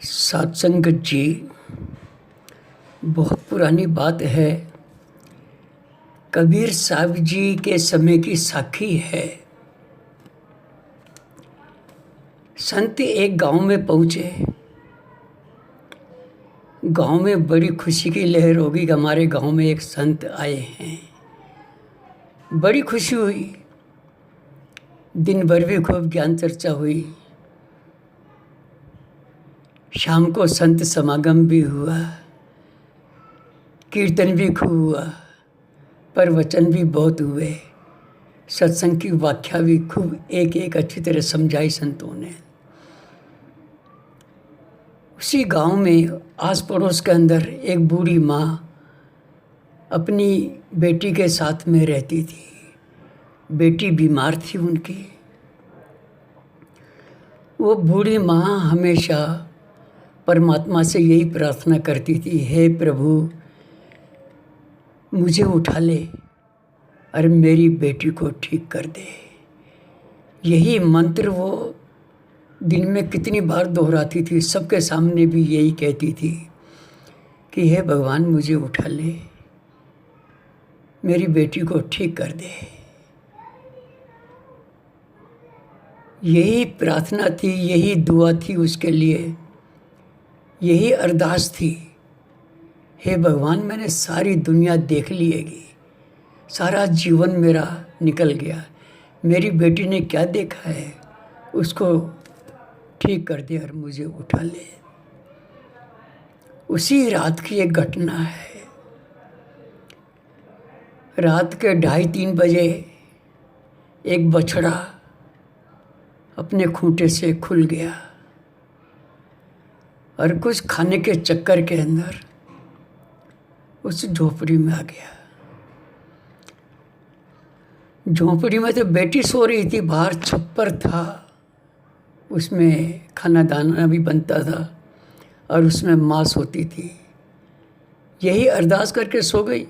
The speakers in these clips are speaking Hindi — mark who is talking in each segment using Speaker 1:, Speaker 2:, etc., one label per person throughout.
Speaker 1: सत्संग जी बहुत पुरानी बात है। कबीर साहब जी के समय की साखी है। संत एक गांव में पहुंचे। गांव में बड़ी खुशी की लहर होगी कि हमारे गांव में एक संत आए हैं। बड़ी खुशी हुई। दिन भर भी खूब ज्ञान चर्चा हुई। शाम को संत समागम भी हुआ, कीर्तन भी खूब हुआ, प्रवचन भी बहुत हुए, सत्संग की व्याख्या भी खूब एक एक अच्छी तरह समझाई संतों ने। उसी गांव में आस पड़ोस के अंदर एक बूढ़ी माँ अपनी बेटी के साथ में रहती थी। बेटी बीमार थी उनकी। वो बूढ़ी माँ हमेशा परमात्मा से यही प्रार्थना करती थी, हे प्रभु मुझे उठा ले और मेरी बेटी को ठीक कर दे। यही मंत्र वो दिन में कितनी बार दोहराती थी। सबके सामने भी यही कहती थी कि हे भगवान मुझे उठा ले, मेरी बेटी को ठीक कर दे। यही प्रार्थना थी, यही दुआ थी उसके लिए, यही अरदास थी। हे भगवान मैंने सारी दुनिया देख लिएगी, सारा जीवन मेरा निकल गया, मेरी बेटी ने क्या देखा है, उसको ठीक कर दे और मुझे उठा ले। उसी रात की एक घटना है। रात के 2:30-3 बजे एक बछड़ा अपने खूंटे से खुल गया और कुछ खाने के चक्कर के अंदर उस झोपड़ी में आ गया। झोपड़ी में तो बेटी सो रही थी, बाहर छप्पर था, उसमें खाना दाना भी बनता था और उसमें माँ सोती थी। यही अरदास करके सो गई।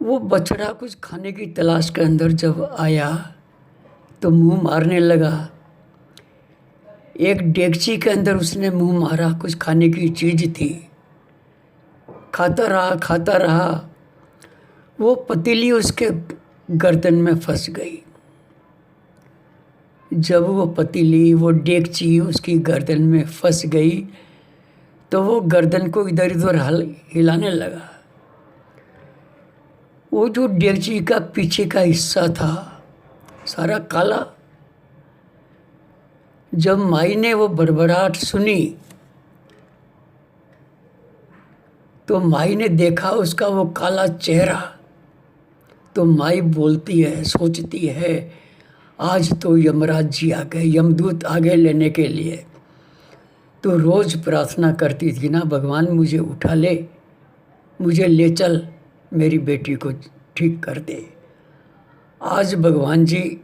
Speaker 1: वो बछड़ा कुछ खाने की तलाश के अंदर जब आया तो मुंह मारने लगा। एक डेगची के अंदर उसने मुंह मारा, कुछ खाने की चीज़ थी। खाता रहा। वो पतीली उसके गर्दन में फंस गई। जब वो पतीली, वो डेगची उसकी गर्दन में फंस गई तो वो गर्दन को इधर उधर हिलाने लगा। वो जो डेगची का पीछे का हिस्सा था सारा काला। जब माई ने वो बड़बड़ाहट सुनी तो माई ने देखा उसका वो काला चेहरा। तो माई बोलती है, सोचती है, आज तो यमराज जी आ गए, यमदूत आ गए लेने के लिए। तो रोज़ प्रार्थना करती थी ना, भगवान मुझे उठा ले, मुझे ले चल, मेरी बेटी को ठीक कर दे। आज भगवान जी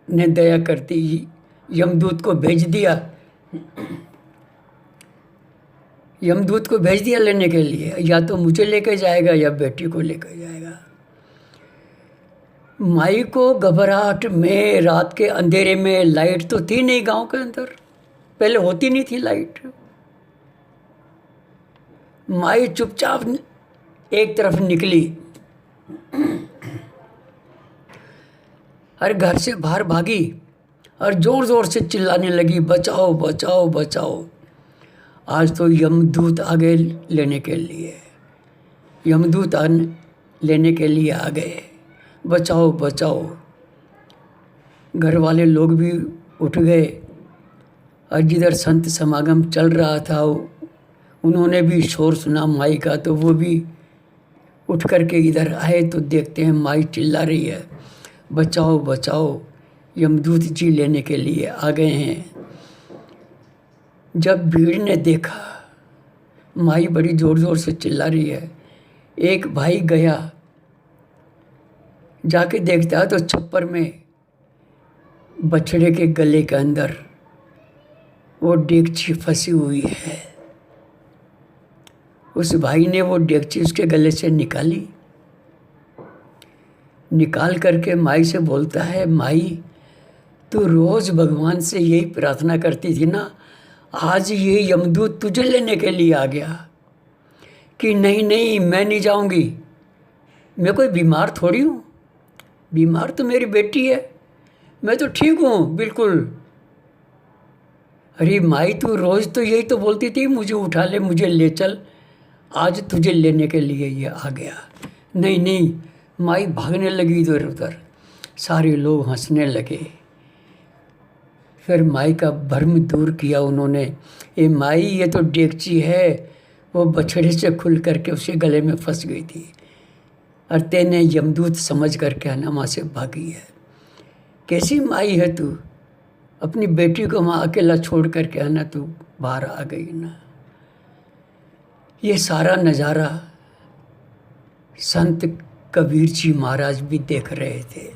Speaker 1: ने दया करती यमदूत को भेज दिया। यमदूत को भेज दिया लेने के लिए। या तो मुझे लेकर जाएगा या बेटी को लेकर जाएगा। माई को घबराहट में, रात के अंधेरे में, लाइट तो थी नहीं गांव के अंदर, पहले होती नहीं थी लाइट। माई चुपचाप एक तरफ निकली और घर से बाहर भागी और ज़ोर ज़ोर से चिल्लाने लगी, बचाओ बचाओ बचाओ, आज तो यमदूत आ गए लेने के लिए, यमदूत लेने के लिए आ गए, बचाओ बचाओ। घर वाले लोग भी उठ गए और जिधर संत समागम चल रहा था उन्होंने भी शोर सुना माई का, तो वो भी उठ करके इधर आए तो देखते हैं माई चिल्ला रही है, बचाओ बचाओ, यमदूत जी लेने के लिए आ गए हैं। जब भीड़ ने देखा माई बड़ी ज़ोर ज़ोर से चिल्ला रही है, एक भाई गया, जाके देखता है तो छप्पर में बछड़े के गले के अंदर वो डेगची फंसी हुई है। उस भाई ने वो डेगची उसके गले से निकाली। निकाल करके माई से बोलता है, माई तू रोज़ भगवान से यही प्रार्थना करती थी ना, आज ये यमदूत तुझे लेने के लिए आ गया कि नहीं नहीं मैं नहीं जाऊंगी, मैं कोई बीमार थोड़ी हूँ, बीमार तो मेरी बेटी है, मैं तो ठीक हूँ बिल्कुल। अरे माई तू रोज़ तो यही तो बोलती थी मुझे उठा ले, मुझे ले चल, आज तुझे लेने के लिए ये आ गया। नहीं नहीं, माई भागने लगी इधर उधर, सारे लोग हंसने लगे। फिर माई का भ्रम दूर किया उन्होंने, ये माई ये तो डेगची है, वो बछड़े से खुल करके उसके गले में फंस गई थी और तेने यमदूत समझ करके हनमा से भागी है। कैसी माई है तू, अपनी बेटी को वहाँ अकेला छोड़ करके है ना तू बाहर आ गई ना। ये सारा नज़ारा संत कबीर जी महाराज भी देख रहे थे।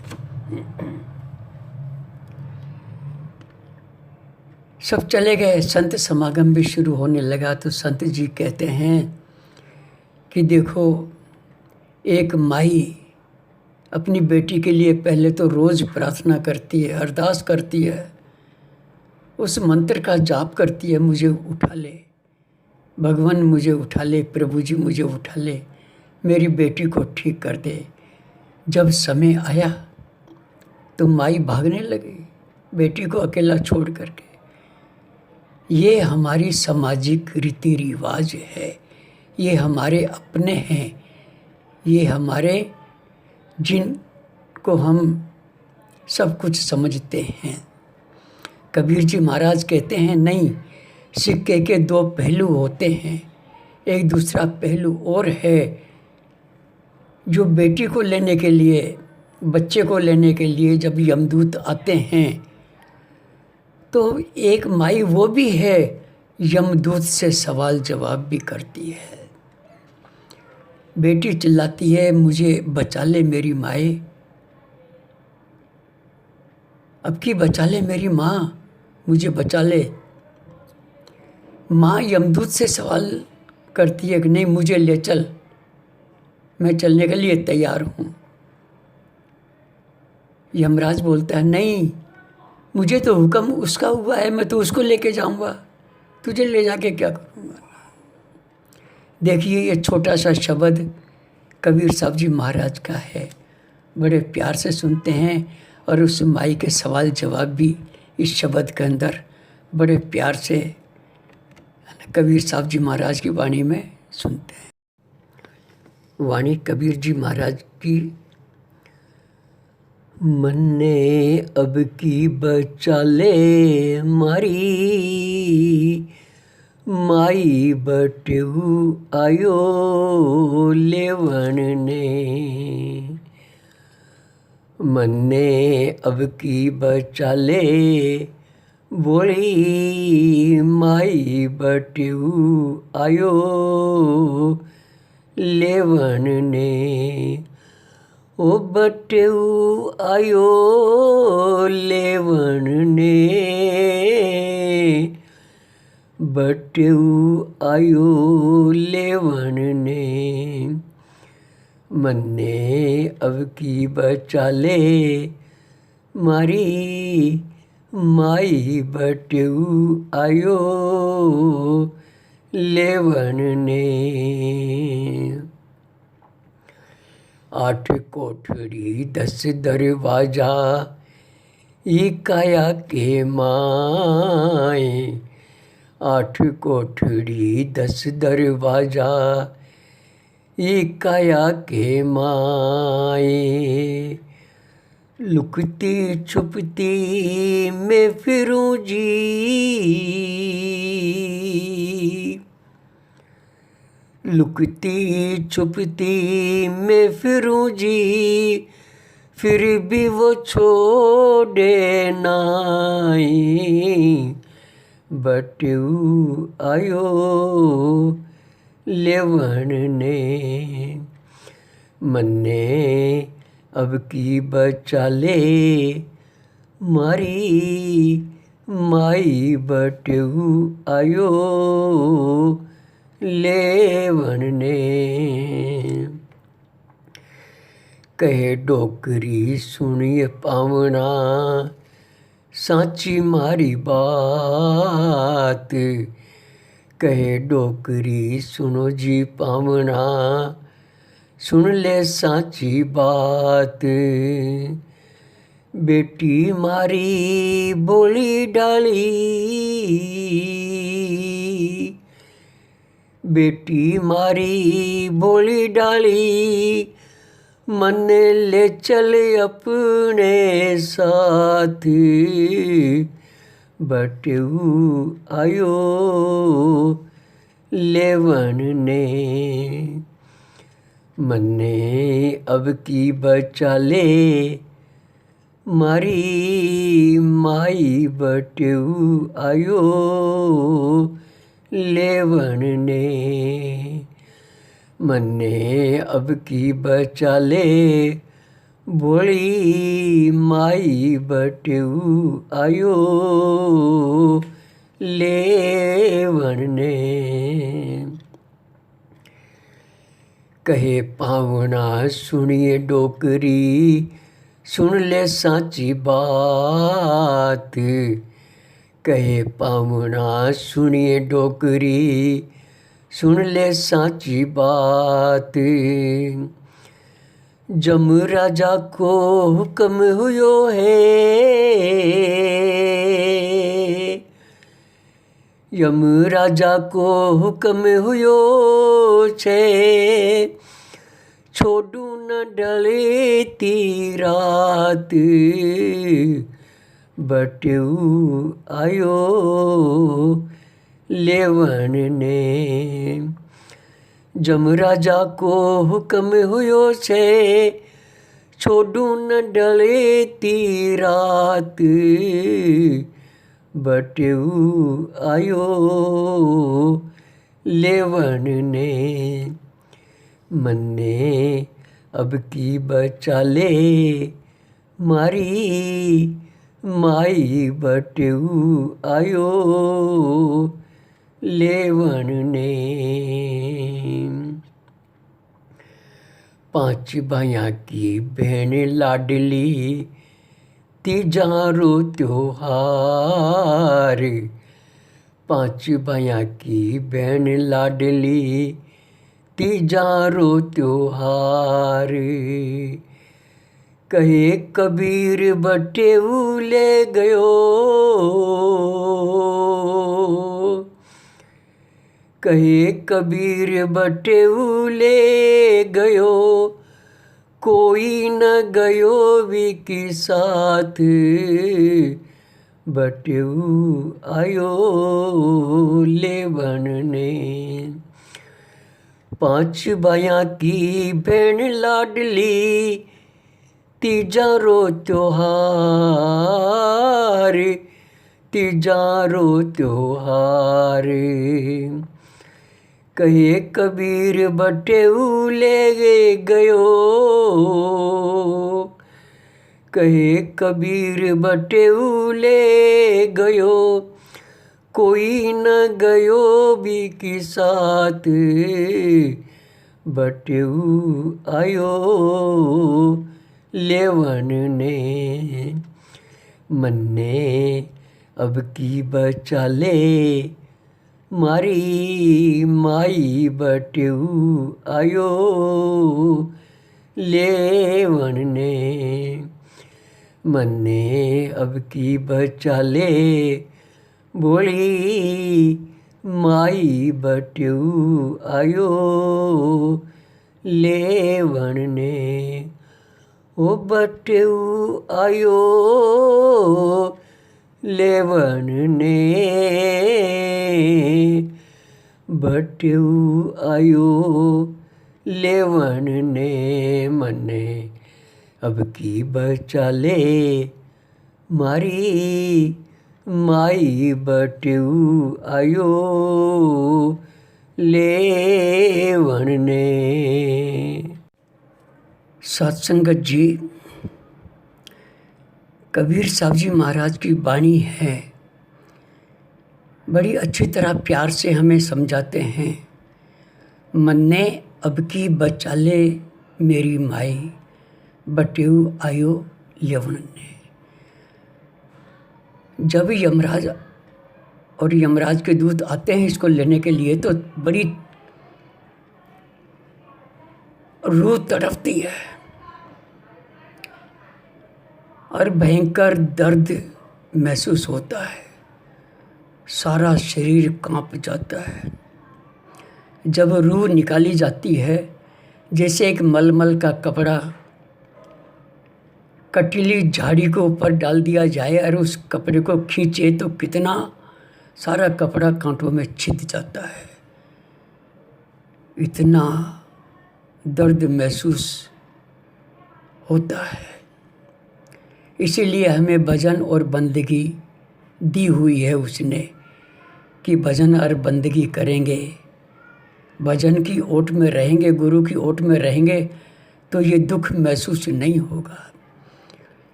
Speaker 1: सब चले गए, संत समागम भी शुरू होने लगा तो संत जी कहते हैं कि देखो, एक माई अपनी बेटी के लिए पहले तो रोज़ प्रार्थना करती है, अरदास करती है, उस मंत्र का जाप करती है, मुझे उठा ले भगवान, मुझे उठा ले प्रभु जी, मुझे उठा ले, मेरी बेटी को ठीक कर दे। जब समय आया तो माई भागने लगी बेटी को अकेला छोड़ करके। ये हमारी सामाजिक रीति रिवाज है, ये हमारे अपने हैं, ये हमारे जिनको हम सब कुछ समझते हैं। कबीर जी महाराज कहते हैं नहीं, सिक्के के दो पहलू होते हैं, एक दूसरा पहलू और है, जो बेटी को लेने के लिए, बच्चे को लेने के लिए जब यमदूत आते हैं तो एक माई वो भी है, यमदूत से सवाल जवाब भी करती है। बेटी चिल्लाती है मुझे बचा ले मेरी माए, अब की बचा ले मेरी माँ, मुझे बचा ले। माँ यमदूत से सवाल करती है कि नहीं मुझे ले चल, मैं चलने के लिए तैयार हूँ। यमराज बोलता है नहीं, मुझे तो हुक्म उसका हुआ है, मैं तो उसको लेके जाऊँगा, तुझे ले जाके क्या करूँगा। देखिए ये छोटा सा शब्द कबीर साहब जी महाराज का है, बड़े प्यार से सुनते हैं और उस माई के सवाल जवाब भी इस शब्द के अंदर बड़े प्यार से कबीर साहब जी महाराज की वाणी में सुनते हैं। वाणी कबीर जी महाराज की, मन्ने अब की बचा ले मारी, माई बटू आयो लेवन ने, मन्ने अब की बचा ले बोली, माई बटू आयो लेवन ने, ओ बटू आयो लेवन ने, बटू आयो लेवन ने, मन्ने अब की बचा ले मारी, माई बटू आयो लेवन ने। 8 कोठरी 10 दरवाजा, ये काया के माए, 8 कोठरी 10 दरवाजा, ये काया के माए, लुकती छुपती मैं फिरूं जी, लुकती छुपती मैं फिरूं जी, फिर भी वो छोड़े नाई, बटू आयो लेवन ने, मन्ने अब की बचा ले मारी, माई बटू आयो लेवन ने। कहे डोकरी सुनिए पावना, साची मारी बात, कहे डोकरी सुनो जी पावना, सुन ले साची बात। बेटी मारी बोली डाली, बेटी मारी बोली डाली, मन ले चल अपने साथ, बटू आयो लेवन ने, मन्ने अब की बचा ले, मारी माई बटू आयो लेवन ने, मन्ने अब की बचा ले, बोली माई बटू आयो लेवन ने। कहे पावना सुनिए डोकरी, सुन ले साची बात, कहे पावना सुनिए डोकरी, सुन ले साची बात। जम राजा को हुक्म हुयो है, यम राजा को हुक्म हुयो छे, छोड़ू न डले ती रात, बटू आयो लेवन ने। जमराजा को हुक्म हुयो छे, छोड़ू न डले ती रात, बटू आयो लेवन ने, मन्ने अब की बचा ले, मारी माई बटू आयो लेवन ने। 5 भाइयों की बहन लाडली, तीजा रो त्योहार, 5 भाइयों की बहन लाडली, तीजा रो त्योहार। कहे कबीर बटेऊ ले गयो, कहे कबीर बटेऊ ले गयो, कोई न गयो विकी साथ, बटेऊ आयो लेवन ने। 5 भाइयों की बहन लाडली, तीजा रो त्योहार, तीजा रो त्योहार। कहे कबीर बटेऊ ले गयो, कहे कबीर बटेऊ ले गयो, कोई न गयो विकी साथ, बटेऊ आयो लेवन ने। मन्ने अब की बचा ले, मारी माई बटेऊ आयो लेवन ने। मन्ने अब की बचा ले, बोली माई बटेऊ आयो लेवन ने। ओ बटेऊ आयो लेवन ने, बटेऊ आयो लेवन ने। मन्ने अब की बचा ले, मारी माई बटेऊ आयो लेवन ने। सत्संगत जी, कबीर साहब जी महाराज की वाणी है, बड़ी अच्छी तरह प्यार से हमें समझाते हैं। मन्ने अब की बचा ले मेरी माई, बटेऊ आयो यवन ने। जब यमराज और यमराज के दूत आते हैं इसको लेने के लिए तो बड़ी रूह तड़पती है और भयंकर दर्द महसूस होता है, सारा शरीर कांप जाता है। जब रूह निकाली जाती है जैसे एक मलमल का कपड़ा कटीली झाड़ी के ऊपर डाल दिया जाए और उस कपड़े को खींचे तो कितना सारा कपड़ा कांटों में छिद जाता है। इतना दर्द महसूस होता है। इसीलिए हमें भजन और बंदगी दी हुई है उसने कि भजन और बंदगी करेंगे, भजन की ओट में रहेंगे, गुरु की ओट में रहेंगे तो ये दुख महसूस नहीं होगा।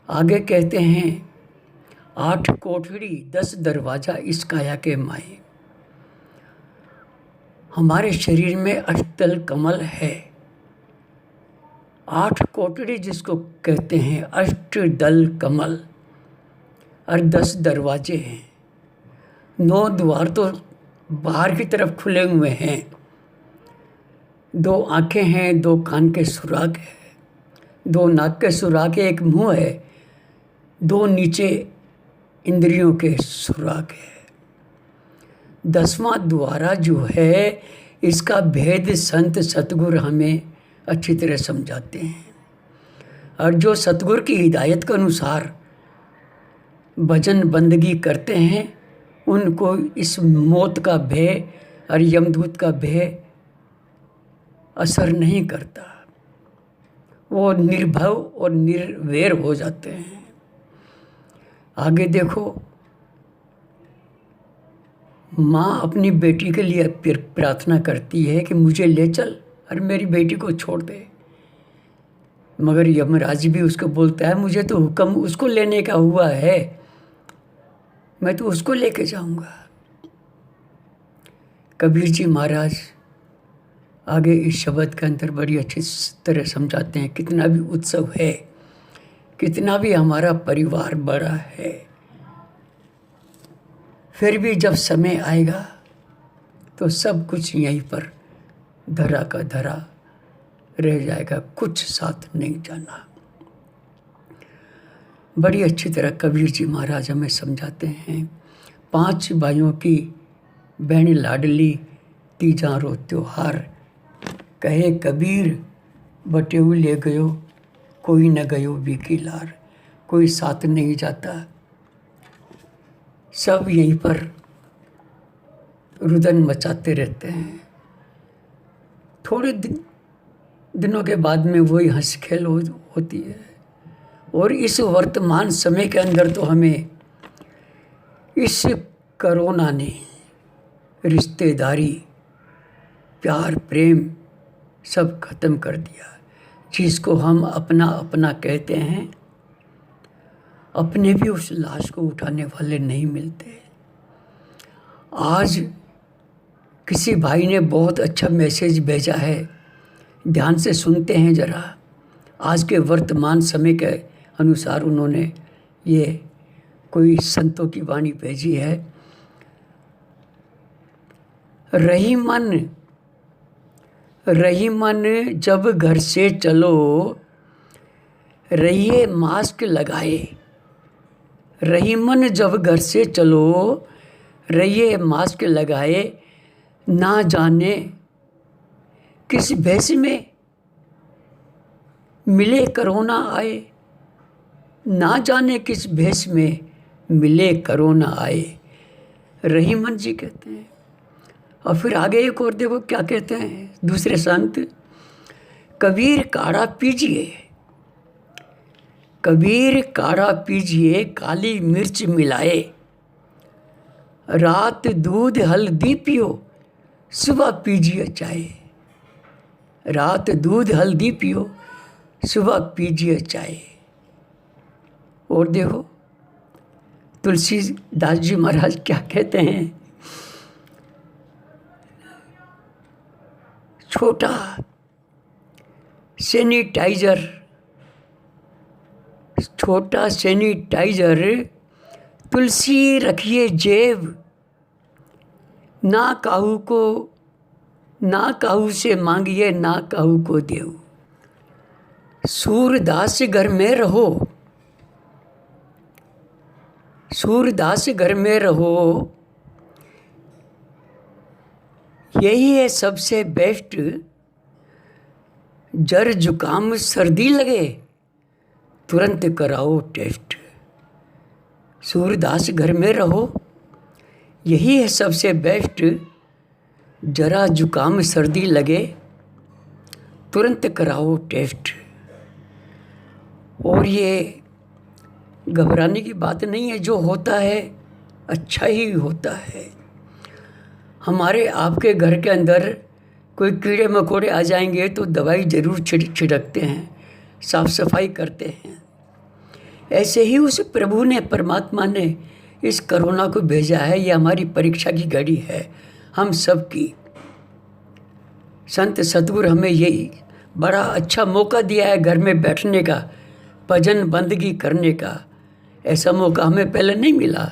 Speaker 1: आगे कहते हैं 8 कोठड़ी 10 दरवाजा इस काया के माए। हमारे शरीर में अष्टदल कमल है। 8 कोठड़ी जिसको कहते हैं अष्टदल कमल और 10 दरवाजे हैं। 9 द्वार तो बाहर की तरफ खुले हुए हैं, 2 आँखें हैं, 2 कान के सुराग है, 2 नाक के सुराग है, 1 मुंह है, 2 नीचे इंद्रियों के सुराग है। 10वां द्वारा जो है इसका भेद संत सतगुरु हमें अच्छी तरह समझाते हैं और जो सतगुरु की हिदायत के अनुसार भजन बंदगी करते हैं उनको इस मौत का भय और यमदूत का भय असर नहीं करता। वो निर्भय और निर्वैर हो जाते हैं। आगे देखो, माँ अपनी बेटी के लिए प्रार्थना करती है कि मुझे ले चल और मेरी बेटी को छोड़ दे, मगर यमराज भी उसको बोलता है मुझे तो हुक्म उसको लेने का हुआ है, मैं तो उसको लेके जाऊंगा। कबीर जी महाराज आगे इस शब्द के अंदर बड़ी अच्छी तरह समझाते हैं, कितना भी उत्सव है, कितना भी हमारा परिवार बड़ा है, फिर भी जब समय आएगा तो सब कुछ यहीं पर धरा का धरा रह जाएगा, कुछ साथ नहीं जाना। बड़ी अच्छी तरह कबीर जी महाराज हमें समझाते हैं। 5 भाइयों की बहन लाडली तीजा रो त्योहार, कहे कबीर बटेऊ ले गयो कोई न गयो बीकी लार। कोई साथ नहीं जाता, सब यहीं पर रुदन मचाते रहते हैं। थोड़े दिनों के बाद में वही हंस खेल होती है। और इस वर्तमान समय के अंदर तो हमें इस कोरोना ने रिश्तेदारी, प्यार, प्रेम सब खत्म कर दिया। जिसको हम अपना अपना कहते हैं, अपने भी उस लाश को उठाने वाले नहीं मिलते। आज किसी भाई ने बहुत अच्छा मैसेज भेजा है, ध्यान से सुनते हैं ज़रा। आज के वर्तमान समय के अनुसार उन्होंने ये कोई संतों की वाणी भेजी है। रही मन जब घर से चलो, रहिए मास्क लगाए। रही मन जब घर से चलो, रहिए मास्क लगाए। ना जाने किस भेष में मिले कोरोना आए। ना जाने किस भेष में मिले कोरोना आए, रहीमन जी कहते हैं। और फिर आगे एक और देखो क्या कहते हैं दूसरे संत, कबीर काढ़ा पीजिए, कबीर काढ़ा पीजिए, काली मिर्च मिलाए। रात दूध हल्दी पियो, सुबह पीजिए चाय। रात दूध हल्दी पियो, सुबह पीजिए चाय। और देखो तुलसीदास जी महाराज क्या कहते हैं, छोटा सैनिटाइजर तुलसी रखिए जेब, ना काहू से मांगिए, ना काहू को देऊ। सूरदास घर में रहो, सूरदास घर में रहो, यही है सबसे बेस्ट। जर जुकाम सर्दी लगे, तुरंत कराओ टेस्ट। सूरदास घर में रहो, यही है सबसे बेस्ट। जरा जुकाम सर्दी लगे, तुरंत कराओ टेस्ट। और ये घबराने की बात नहीं है, जो होता है अच्छा ही होता है। हमारे आपके घर के अंदर कोई कीड़े मकोड़े आ जाएंगे तो दवाई ज़रूर छिड़कते हैं, साफ सफाई करते हैं। ऐसे ही उस प्रभु ने, परमात्मा ने इस कोरोना को भेजा है। ये हमारी परीक्षा की घड़ी है, हम सब की। संत सतगुरु हमें यही बड़ा अच्छा मौका दिया है घर में बैठने का, भजन बंदगी करने का। ऐसा मौका हमें पहले नहीं मिला।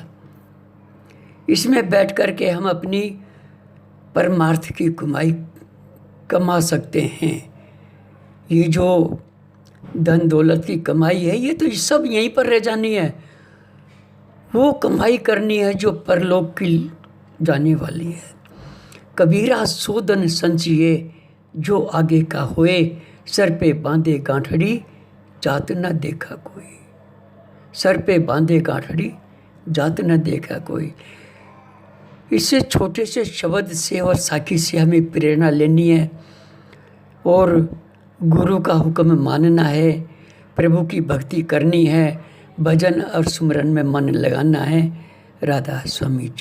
Speaker 1: इसमें बैठ कर के हम अपनी परमार्थ की कमाई कमा सकते हैं। ये जो धन दौलत की कमाई है, ये तो सब यहीं पर रह जानी है। वो कमाई करनी है जो परलोक की जाने वाली है। कबीरा सो धन संचिए, जो आगे का होए, सर पे बांधे गांठड़ी, जात न देखा कोई। सर पे बांधे गांठड़ी, जात न देखा कोई। इससे छोटे से शब्द से और साखी से हमें प्रेरणा लेनी है और गुरु का हुक्म मानना है, प्रभु की भक्ति करनी है, भजन और सुमरन में मन लगाना है। राधा स्वामी जी।